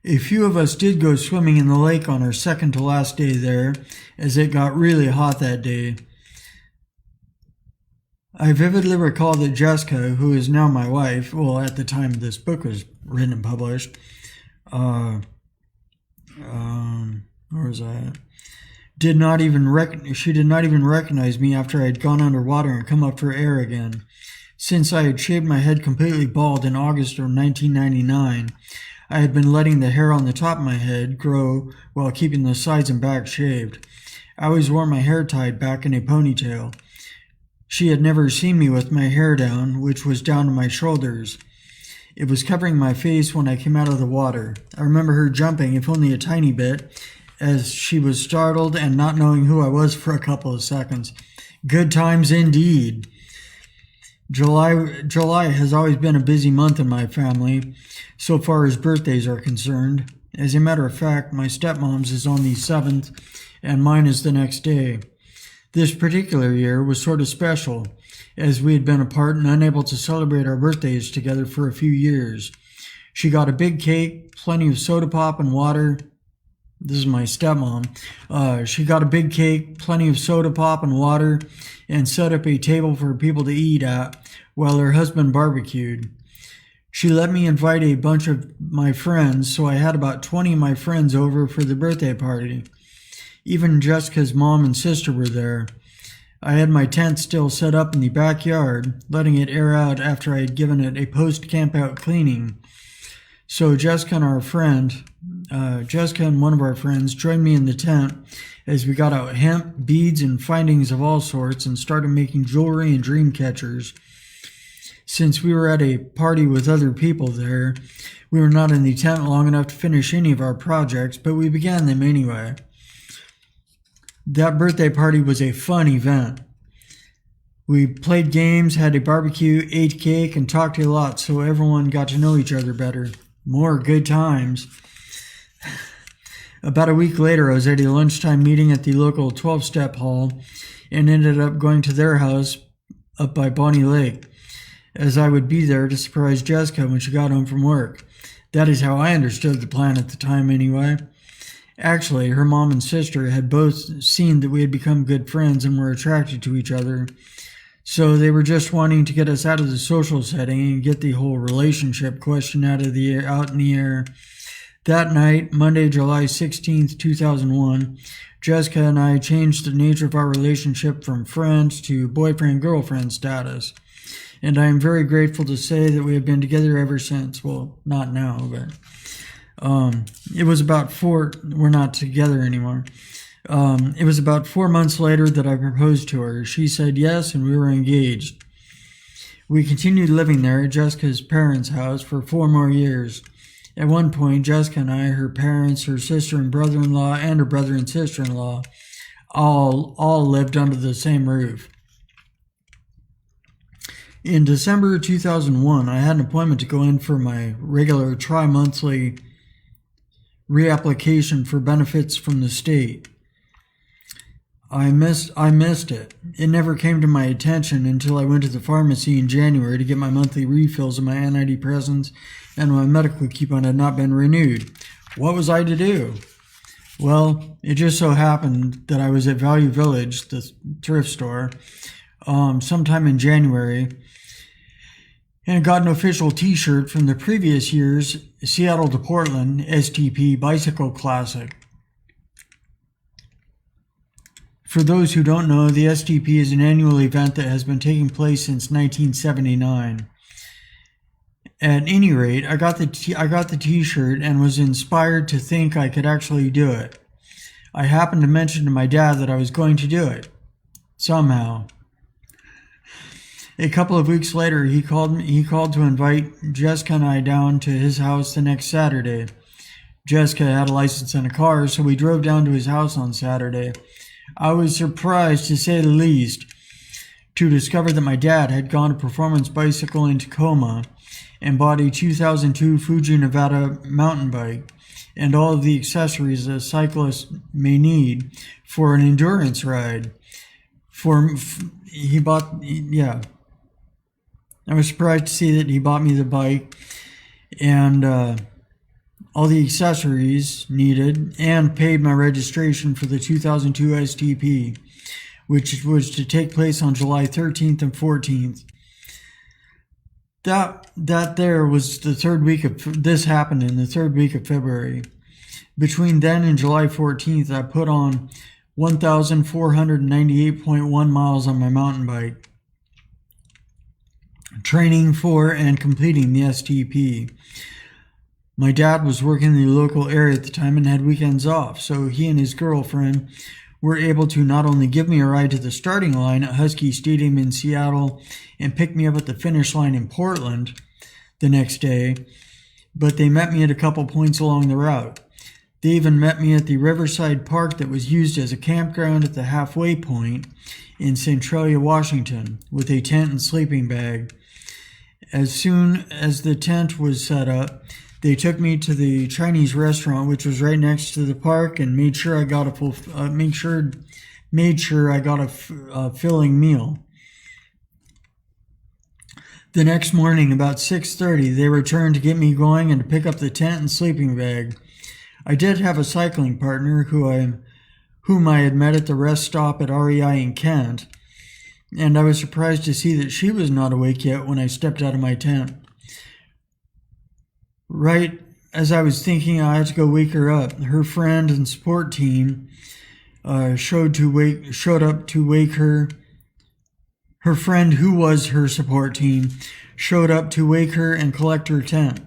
A few of us did go swimming in the lake on our second to last day there, as it got really hot that day. I vividly recall that Jessica, who is now my wife, well, at the time this book was written and published, where was I at? She did not even recognize me after I had gone underwater and come up for air again. Since I had shaved my head completely bald in August of 1999, I had been letting the hair on the top of my head grow while keeping the sides and back shaved. I always wore my hair tied back in a ponytail. She had never seen me with my hair down, which was down to my shoulders. It was covering my face when I came out of the water. I remember her jumping, if only a tiny bit, as she was startled and not knowing who I was for a couple of seconds. Good times indeed. July has always been a busy month in my family, so far as birthdays are concerned. As a matter of fact, my stepmom's is on the 7th, and mine is the next day. This particular year was sort of special, as we had been apart and unable to celebrate our birthdays together for a few years. She got a big cake, plenty of soda pop and water. This is my stepmom. She got a big cake, plenty of soda pop and water, and set up a table for people to eat at while her husband barbecued. She let me invite a bunch of my friends, so I had about 20 of my friends over for the birthday party. Even Jessica's mom and sister were there. I had my tent still set up in the backyard, letting it air out after I had given it a post-camp-out cleaning. So Jessica and one of our friends joined me in the tent as we got out hemp, beads, and findings of all sorts and started making jewelry and dream catchers. Since we were at a party with other people there, we were not in the tent long enough to finish any of our projects, but we began them anyway. That birthday party was a fun event. We played games, had a barbecue, ate cake, and talked a lot, so everyone got to know each other better. More good times. About a week later, I was at a lunchtime meeting at the local 12-step hall and ended up going to their house up by Bonnie Lake, as I would be there to surprise Jessica when she got home from work. That is how I understood the plan at the time anyway. Actually, her mom and sister had both seen that we had become good friends and were attracted to each other, so they were just wanting to get us out of the social setting and get the whole relationship question out in the air. That night, Monday, July 16th, 2001, Jessica and I changed the nature of our relationship from friends to boyfriend-girlfriend status, and I am very grateful to say that we have been together ever since. Well, not now, but it was about we're not together anymore. It was about 4 months later that I proposed to her. She said yes, and we were engaged. We continued living there at Jessica's parents' house for 4 more years. At one point, Jessica and I, her parents, her sister and brother-in-law, and her brother and sister-in-law all lived under the same roof. In December 2001, I had an appointment to go in for my regular tri-monthly reapplication for benefits from the state. I missed it. It never came to my attention until I went to the pharmacy in January to get my monthly refills of my antidepressants, and my medical coupon had not been renewed. What was I to do? Well, it just so happened that I was at Value Village, the thrift store, sometime in January, and got an official t-shirt from the previous year's Seattle to Portland STP Bicycle Classic. For those who don't know, the STP is an annual event that has been taking place since 1979. At any rate, I got the t-shirt and was inspired to think I could actually do it. I happened to mention to my dad that I was going to do it. Somehow. A couple of weeks later, he called to invite Jessica and I down to his house the next Saturday. Jessica had a license and a car, so we drove down to his house on Saturday. I was surprised, to say the least, to discover that my dad had gone to Performance Bicycle in Tacoma and bought a 2002 Fuji Nevada mountain bike and all of the accessories a cyclist may need for an endurance ride. I was surprised to see that he bought me the bike, and all the accessories needed, and paid my registration for the 2002 STP, which was to take place on July 13th and 14th. That there was the third week of, this happened in the third week of February. Between then and July 14th, I put on 1,498.1 miles on my mountain bike, training for and completing the STP. My dad was working in the local area at the time and had weekends off, so he and his girlfriend were able to not only give me a ride to the starting line at Husky Stadium in Seattle and pick me up at the finish line in Portland the next day, but they met me at a couple points along the route. They even met me at the Riverside Park that was used as a campground at the halfway point in Centralia, Washington, with a tent and sleeping bag. As soon as the tent was set up, they took me to the Chinese restaurant, which was right next to the park, and made sure I got a filling meal. The next morning, about 6:30, they returned to get me going and to pick up the tent and sleeping bag. I did have a cycling partner whom I had met at the rest stop at REI in Kent, and I was surprised to see that she was not awake yet when I stepped out of my tent. Right as I was thinking I had to go wake her up, her friend and support team showed up to wake her. Her friend, who was her support team, showed up to wake her and collect her tent.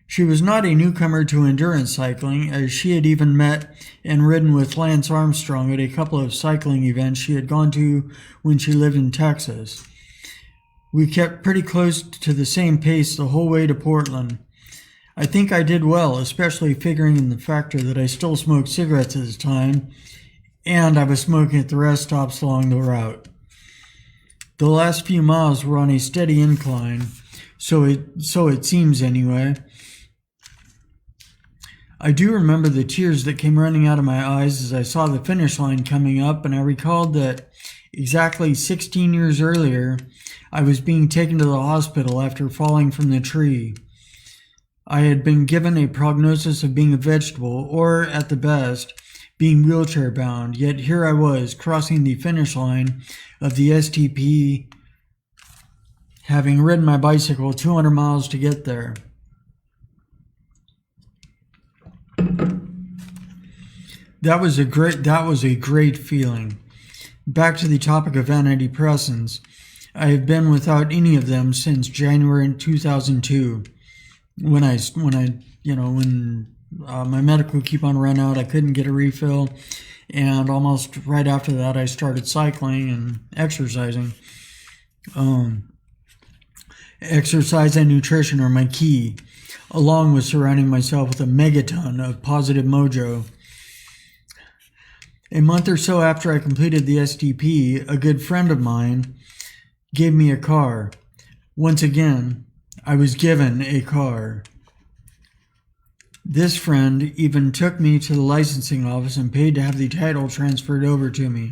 She was not a newcomer to endurance cycling, as she had even met and ridden with Lance Armstrong at a couple of cycling events she had gone to when she lived in Texas. We kept pretty close to the same pace the whole way to Portland. I think I did well, especially figuring in the factor that I still smoked cigarettes at the time, and I was smoking at the rest stops along the route. The last few miles were on a steady incline, so it seems anyway. I do remember the tears that came running out of my eyes as I saw the finish line coming up, and I recalled that exactly 16 years earlier, I was being taken to the hospital after falling from the tree. I had been given a prognosis of being a vegetable, or at the best, being wheelchair bound, yet here I was crossing the finish line of the STP, having ridden my bicycle 200 miles to get there. That was a great feeling. Back to the topic of antidepressants. I have been without any of them since January 2002. When my medical coupon ran out, I couldn't get a refill, and almost right after that, I started cycling and exercising. Exercise and nutrition are my key, along with surrounding myself with a megaton of positive mojo. A month or so after I completed the STP, a good friend of mine gave me a car. Once again, I was given a car. This friend even took me to the licensing office and paid to have the title transferred over to me.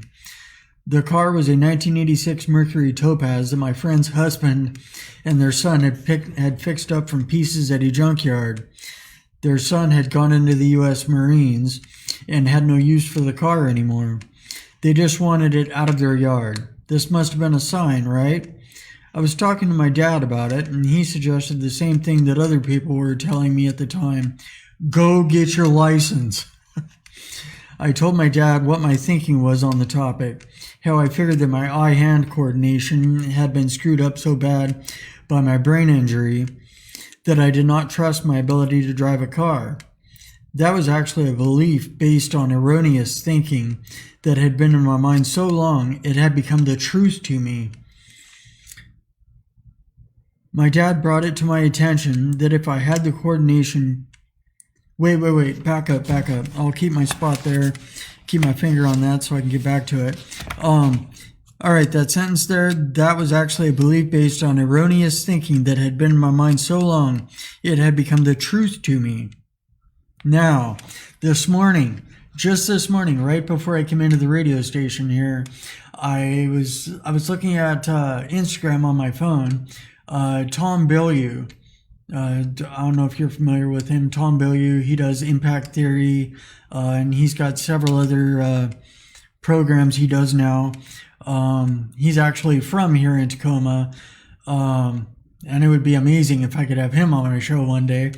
The car was a 1986 Mercury Topaz that my friend's husband and their son had fixed up from pieces at a junkyard. Their son had gone into the U.S. Marines and had no use for the car anymore. They just wanted it out of their yard. This must have been a sign, right? I was talking to my dad about it, and he suggested the same thing that other people were telling me at the time. Go get your license. I told my dad what my thinking was on the topic, how I figured that my eye-hand coordination had been screwed up so bad by my brain injury that I did not trust my ability to drive a car. That was actually a belief based on erroneous thinking that had been in my mind so long it had become the truth to me. My dad brought it to my attention that if I had the coordination... Wait, back up. I'll keep my spot there, keep my finger on that so I can get back to it. All right, that sentence there, that was actually a belief based on erroneous thinking that had been in my mind so long, it had become the truth to me. Now, just this morning, right before I came into the radio station here, I was looking at Instagram on my phone. Tom Bilyeu I don't know if you're familiar with him, Tom Bilyeu. He does impact theory, and he's got several other programs he does now. He's actually from here in Tacoma, and it would be amazing if I could have him on my show one day.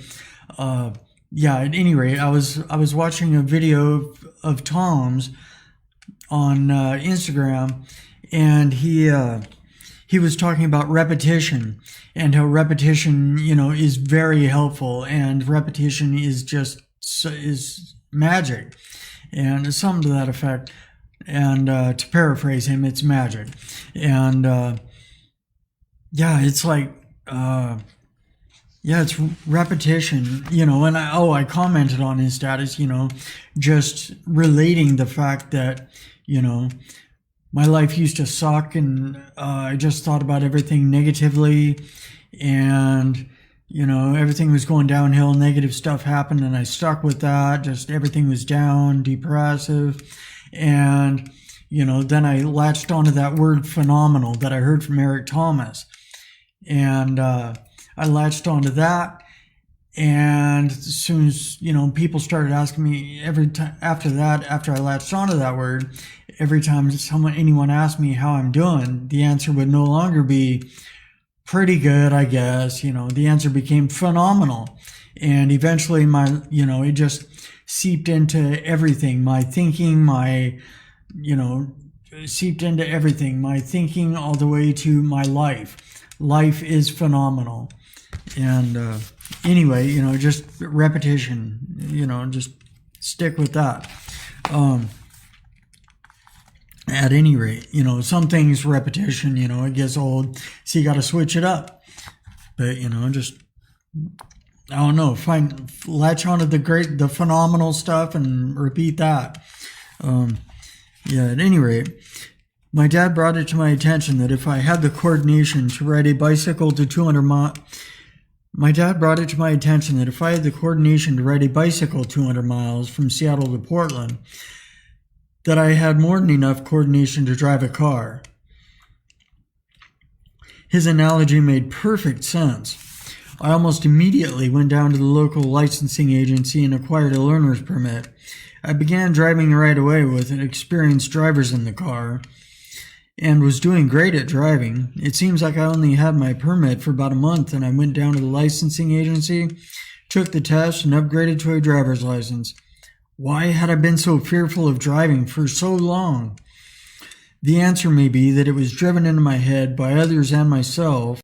Yeah, at any rate, I was watching a video of Tom's on Instagram, and he was talking about repetition and how repetition, is very helpful, and repetition is magic, and something to that effect. And to paraphrase him, it's magic. And yeah, it's like yeah, it's repetition, and I commented on his status, just relating the fact that, my life used to suck, and I just thought about everything negatively, and, everything was going downhill, negative stuff happened, and I stuck with that, just everything was down, depressive, and, then I latched onto that word phenomenal that I heard from Eric Thomas, and I latched onto that, and as soon as people started asking me every time after I latched onto that word, every time anyone asked me how I'm doing, the answer would no longer be pretty good, I guess. The answer became phenomenal, and eventually it just seeped into everything. My thinking, seeped into everything. My thinking all the way to my life. Life is phenomenal. And anyway, just repetition, just stick with that. At any rate, some things repetition, it gets old, so you got to switch it up. But, just, I don't know, latch onto the phenomenal stuff and repeat that. Yeah, at any rate, my dad brought it to my attention that if I had the coordination to ride a bicycle to 200 miles, my dad brought it to my attention that if I had the coordination to ride a bicycle 200 miles from Seattle to Portland, that I had more than enough coordination to drive a car. His analogy made perfect sense. I almost immediately went down to the local licensing agency and acquired a learner's permit. I began driving right away with experienced drivers in the car and was doing great at driving. It seems like I only had my permit for about a month, and I went down to the licensing agency, took the test, and upgraded to a driver's license. Why had I been so fearful of driving for so long? The answer may be that it was driven into my head by others and myself